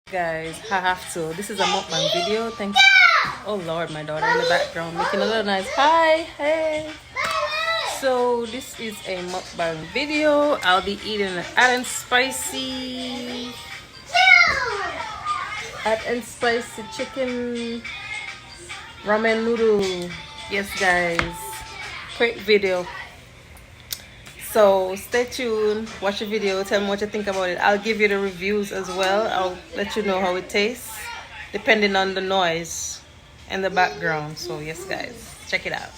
Guys, I have to. This is a mukbang video. Thanks. Oh Lord, my daughter in the background making a little noise. Hi, hey. So this is a mukbang video. I'll be eating an hot and spicy chicken ramen noodle. Yes, guys. Quick video. So stay tuned, watch the video, tell me what you think about it. I'll give you the reviews as well. I'll let you know how it tastes depending on the noise and the background. So yes, guys, check it out.